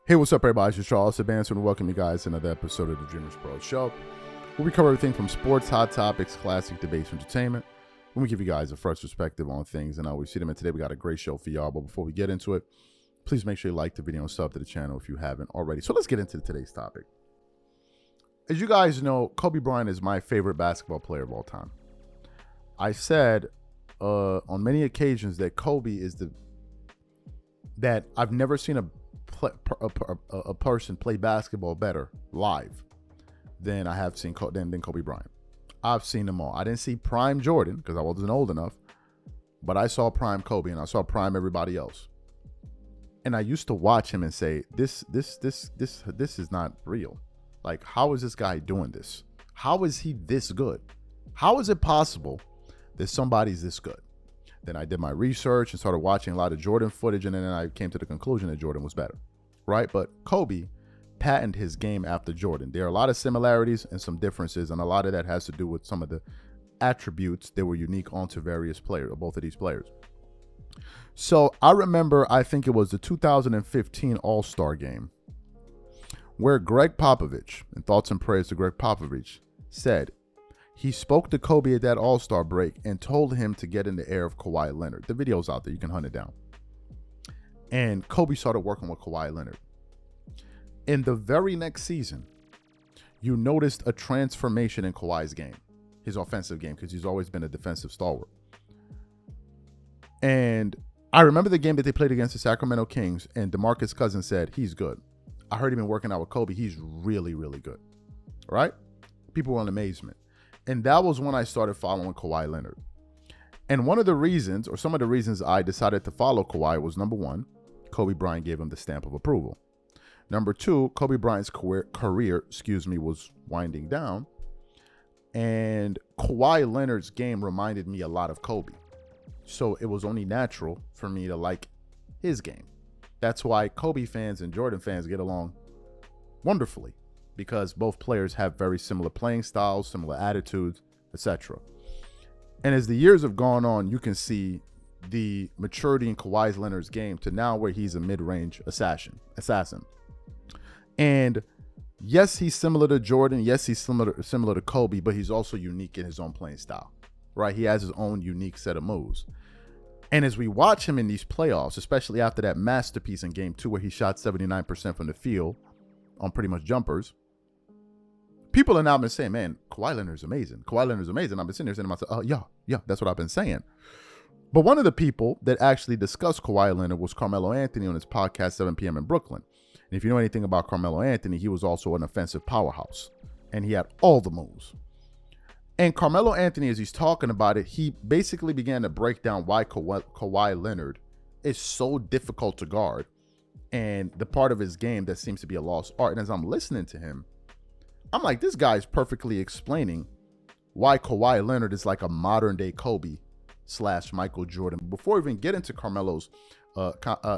Hey, what's up, everybody? It's Charles Advance, and welcome you guys to another episode of the DREAMERSPRO show, where we cover everything from sports, hot topics, classic debates, entertainment, and we give you guys a fresh perspective on things. And we see them. And today we got a great show for y'all. But before we get into it, please make sure you like the video and sub to the channel if you haven't already. So let's get into today's topic. As you guys know, Kobe Bryant is my favorite basketball player of all time. I said on many occasions that Kobe is that I've never seen a person play basketball better live than I have seen than Kobe Bryant. I've seen them all. I didn't see prime Jordan because I wasn't old enough, but I saw prime Kobe and I saw prime everybody else. And I used to watch him and say, this is not real. Like, how is this guy doing this? How is he this good? How is it possible that somebody's this good? Then I did my research and started watching a lot of Jordan footage, and then I came to the conclusion that Jordan was better, right? But Kobe patented his game after Jordan. There are a lot of similarities and some differences, and a lot of that has to do with some of the attributes that were unique onto various players, or both of these players. So I remember, I think it was the 2015 All-Star game, where Greg Popovich, and thoughts and prayers to Greg Popovich, said he spoke to Kobe at that All-Star break and told him to get in the air of Kawhi Leonard. The video's out there. You can hunt it down. And Kobe started working with Kawhi Leonard. In the very next season, you noticed a transformation in Kawhi's game, his offensive game, because he's always been a defensive stalwart. And I remember the game that they played against the Sacramento Kings, and DeMarcus Cousins said, he's good. I heard him been working out with Kobe. He's really, really good. All right? People were in amazement. And that was when I started following Kawhi Leonard. And one of the reasons, or some of the reasons I decided to follow Kawhi was, number one, Kobe Bryant gave him the stamp of approval. Number two, Kobe Bryant's career was winding down. And Kawhi Leonard's game reminded me a lot of Kobe. So it was only natural for me to like his game. That's why Kobe fans and Jordan fans get along wonderfully, because both players have very similar playing styles, similar attitudes, etc. And as the years have gone on, you can see the maturity in Kawhi Leonard's game to now where he's a mid-range assassin. And yes, he's similar to Jordan. Yes, he's similar to Kobe, but he's also unique in his own playing style, right? He has his own unique set of moves. And as we watch him in these playoffs, especially after that masterpiece in Game 2 where he shot 79% from the field on pretty much jumpers, people have now been saying, man, Kawhi Leonard's amazing. Kawhi Leonard's amazing. I've been sitting there saying to myself, oh, yeah, that's what I've been saying. But one of the people that actually discussed Kawhi Leonard was Carmelo Anthony on his podcast, 7 p.m. in Brooklyn. And if you know anything about Carmelo Anthony, he was also an offensive powerhouse, and he had all the moves. And Carmelo Anthony, as he's talking about it, he basically began to break down why Kawhi Leonard is so difficult to guard and the part of his game that seems to be a lost art. And as I'm listening to him, I'm like, this guy's perfectly explaining why Kawhi Leonard is like a modern day Kobe / Michael Jordan. Before we even get into Carmelo's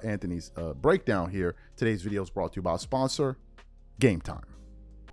Anthony's breakdown here, today's video is brought to you by a sponsor, Game Time.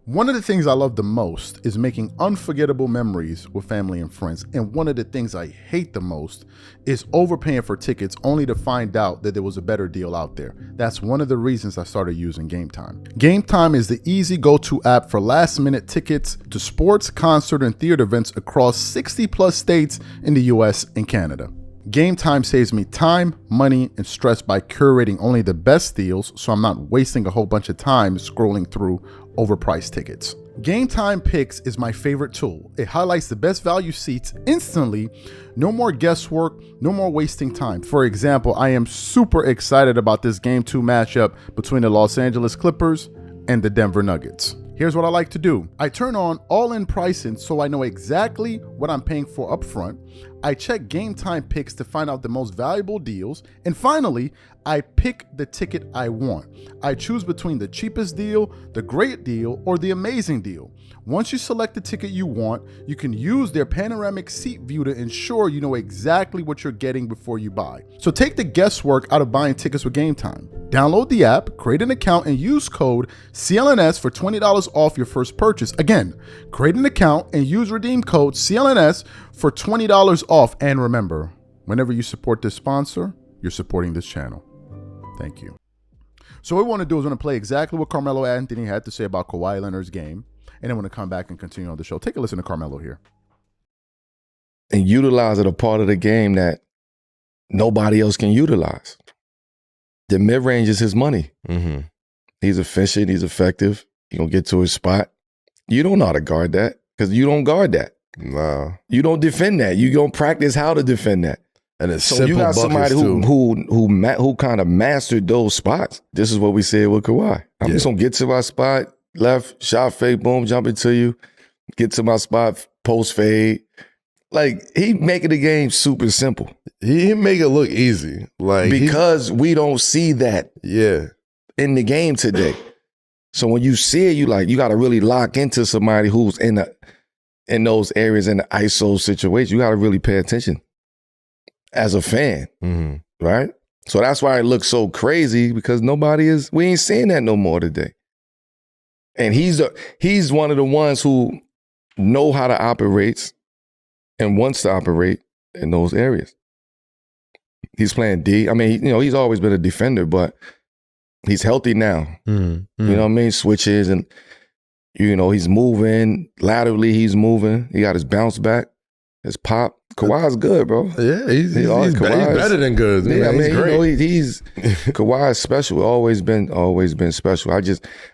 One of the things I love the most is making unforgettable memories with family and friends. And one of the things I hate the most is overpaying for tickets only to find out that there was a better deal out there. That's one of the reasons I started using Game Time. Game Time is the easy go-to app for last-minute tickets to sports, concert, and theater events across 60-plus states in the US and Canada. Game Time saves me time, money, and stress by curating only the best deals, so I'm not wasting a whole bunch of time scrolling through overpriced tickets. Game Time Picks is my favorite tool. It highlights the best value seats instantly. No more guesswork, no more wasting time. For example, I am super excited about this Game 2 matchup between the Los Angeles Clippers and the Denver Nuggets. Here's what I like to do. I turn on all-in pricing so I know exactly what I'm paying for up front. I check Game Time Picks to find out the most valuable deals. And finally, I pick the ticket I want. I choose between the cheapest deal, the great deal, or the amazing deal. Once you select the ticket you want, you can use their panoramic seat view to ensure you know exactly what you're getting before you buy. So take the guesswork out of buying tickets with Game Time. Download the app, create an account, and use code CLNS for $20 off your first purchase. Again, create an account and use redeem code CLNS for $20 off. And remember, whenever you support this sponsor, you're supporting this channel. Thank you. So what we want to do is we're going to play exactly what Carmelo Anthony had to say about Kawhi Leonard's game, and then we're going to come back and continue on the show. Take a listen to Carmelo here. And utilize it a part of the game that nobody else can utilize. The mid-range is his money. Mm-hmm. He's efficient. He's effective. He gonna get to his spot. You don't know how to guard that because you don't guard that. Nah. You don't defend that. You don't practice how to defend that. And it's So simple you got somebody buckets, who kind of mastered those spots. This is what we said with Kawhi. I'm just gonna get to my spot, left, shot fake, boom, jump into you, get to my spot, post fade. Like, he making the game super simple. He make it look easy. Like, because we don't see that in the game today. So when you see it, you got to really lock into somebody who's in those areas in the ISO situation. You got to really pay attention as a fan, right? So that's why it looks so crazy, because we ain't seeing that no more today. And he's one of the ones who know how to operate and wants to operate in those areas. He's playing D. I mean, he's always been a defender, but he's healthy now. You know what I mean? Switches and, he's moving. Laterally, he's moving. He got his bounce back, his pop. Kawhi's good, bro. Yeah, he's better than good. Yeah, man. I mean, he's great. Kawhi's special. Always been special.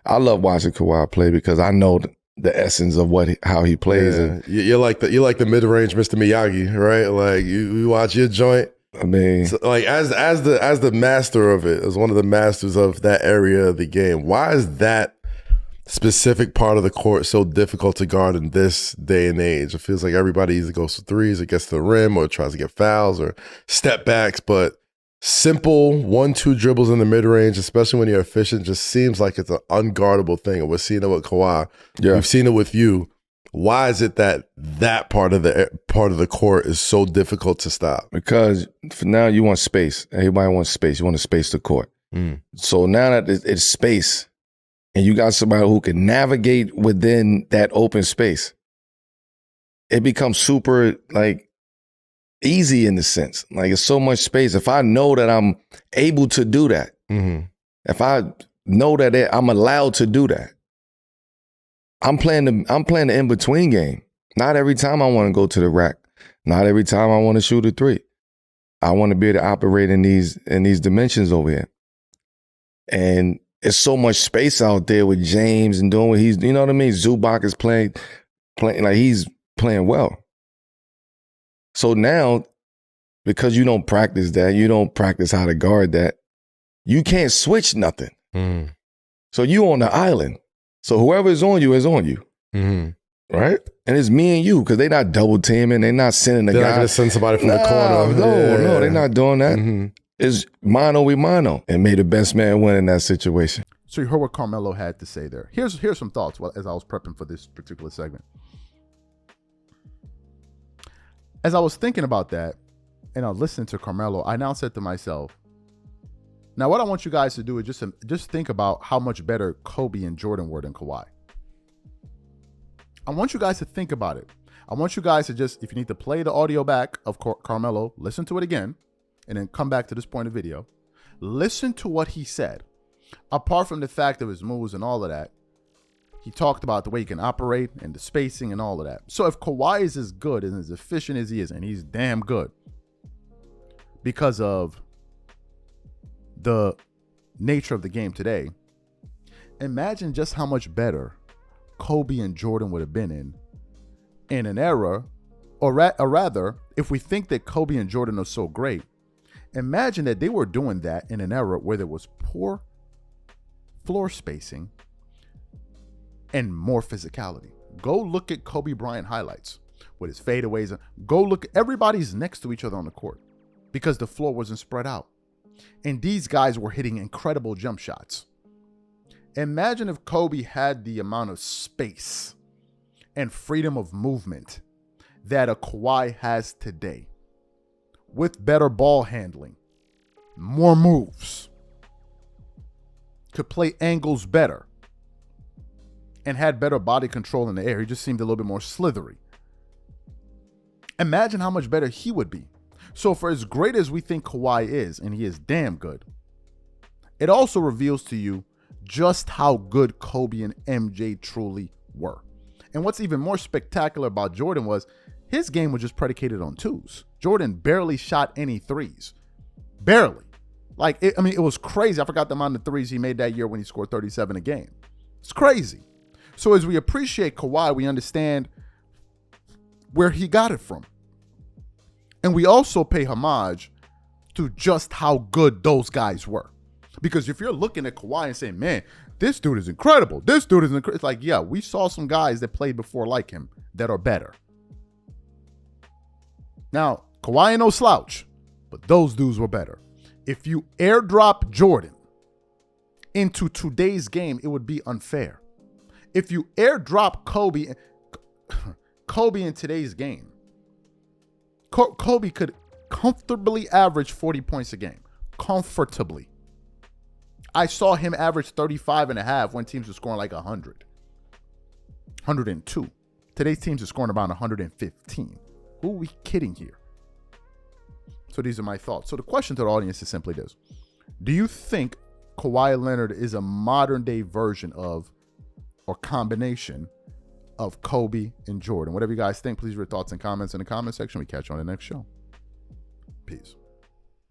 I love watching Kawhi play because I know the essence of how he plays. Yeah. And you're like the mid-range Mr. Miyagi, right? Like, you watch your joint. I mean, so, like, as the master of it, as one of the masters of that area of the game, why is that specific part of the court so difficult to guard in this day and age? It feels like everybody either goes for threes or gets to the rim or tries to get fouls or step backs, but simple 1-2 dribbles in the mid-range, especially when you're efficient, just seems like it's an unguardable thing. And we're seeing it with Kawhi. Yeah. We've seen it with you. Why is it that part of the court is so difficult to stop? Because for now you want space. Everybody wants space. You want to space the court. So now that it's space, and you got somebody who can navigate within that open space, it becomes super easy in the sense. Like, it's so much space. If I know that I'm able to do that, if I know that I'm allowed to do that, I'm playing the in-between game. Not every time I want to go to the rack. Not every time I want to shoot a three. I want to be able to operate in these dimensions over here. And it's so much space out there with James and doing what he's, you know what I mean? Zubac is playing like he's playing well. So now, because you don't practice that, you don't practice how to guard that, you can't switch nothing. So you on the island. So whoever is on you is on you. Right? And it's me and you, because they're not double teaming. They're not sending a guy. They're not going to send somebody from the corner. No, they're not doing that. It's mano a mano, and may the best man win in that situation. So you heard what Carmelo had to say there. Here's some thoughts as I was prepping for this particular segment. As I was thinking about that, and I was listening to Carmelo, I now said to myself, now what I want you guys to do is just think about how much better Kobe and Jordan were than Kawhi. I want you guys to think about it. I want you guys to just, if you need to play the audio back of Carmelo, listen to it again, and then come back to this point of video. Listen to what he said. Apart from the fact of his moves and all of that, he talked about the way he can operate and the spacing and all of that. So if Kawhi is as good and as efficient as he is, and he's damn good because of the nature of the game today, imagine just how much better Kobe and Jordan would have been in an era, or rather, if we think that Kobe and Jordan are so great, imagine that they were doing that in an era where there was poor floor spacing and more physicality. Go look at Kobe Bryant highlights with his fadeaways. Go look, everybody's next to each other on the court because the floor wasn't spread out. And these guys were hitting incredible jump shots. Imagine if Kobe had the amount of space and freedom of movement that a Kawhi has today, with better ball handling, more moves, could play angles better, and had better body control in the air. He just seemed a little bit more slithery. Imagine how much better he would be. So for as great as we think Kawhi is, and he is damn good, it also reveals to you just how good Kobe and MJ truly were. And what's even more spectacular about Jordan was his game was just predicated on twos. Jordan barely shot any threes. Barely. It was crazy. I forgot the amount of threes he made that year when he scored 37 a game. It's crazy. So as we appreciate Kawhi, we understand where he got it from. And we also pay homage to just how good those guys were. Because if you're looking at Kawhi and saying, man, this dude is incredible. This dude is incredible. It's like, yeah, we saw some guys that played before like him that are better. Now, Kawhi ain't no slouch, but those dudes were better. If you airdrop Jordan into today's game, it would be unfair. If you airdrop Kobe in today's game, Kobe could comfortably average 40 points a game. Comfortably. I saw him average 35 and a half when teams were scoring like 100. 102. Today's teams are scoring about 115. Who are we kidding here? So these are my thoughts. So the question to the audience is simply this. Do you think Kawhi Leonard is a modern day version of or combination of Kobe and Jordan? Whatever you guys think, please leave your thoughts and comments in the comment section. We catch you on the next show. Peace.